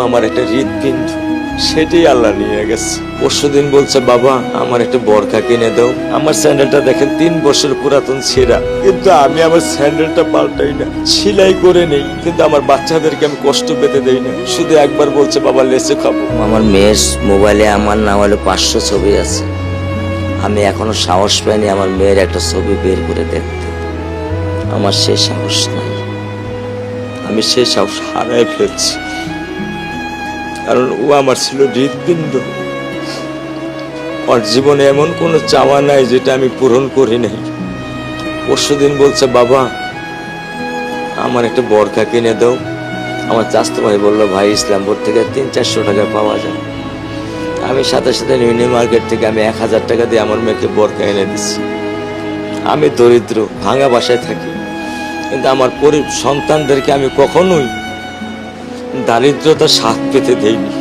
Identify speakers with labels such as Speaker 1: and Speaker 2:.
Speaker 1: আমার একটা হৃৎপিণ্ড, সেটাই আল্লাহ নিয়ে গেছে। পরশুদিন বলছে, বাবা আমার একটা বরখা কিনে দাও। আমার স্যান্ডেলটা দেখেন 3 বছর পুরাতন ছেঁড়া, কিন্তু আমি আমার স্যান্ডেলটা পাল্টাই না, সেলাই করে নেই। কিন্তু আমার বাচ্চাদেরকে আমি কষ্ট পেতে দেই না। শুধু একবার বলছে, বাবা লেচে খাবো।
Speaker 2: আমার মেয়ের মোবাইলে আমার না হলে 500 ছবি আছে। আমি এখনো সাহস পাইনি আমার মেয়ের একটা ছবি বের করে দেখতে। আমার সে সাহস নাই।
Speaker 1: আমি সে সাহস হারায় ফেলছি, কারণ ও আমার ছিল হৃৎপিণ্ড। ওর জীবনে এমন কোনো চাওয়া নাই যেটা আমি পূরণ করি নাই। পরশুদিন বলছে, বাবা আমার একটা বরখা কিনে দাও।
Speaker 2: আমার চাচাতো ভাই বললো, ভাই ইসলামপুর থেকে 300-400 টাকা পাওয়া যায়।
Speaker 1: আমি সাথে সাথে মিনি মার্কেট থেকে আমি 1000 টাকা দিয়ে আমার মেয়েকে বরখা এনে দিচ্ছি। আমি দরিদ্র, ভাঙা বাসায় থাকি, কিন্তু আমার সন্তানদেরকে আমি কখনোই দারিদ্রতার স্বাদ পেতে দেইনি।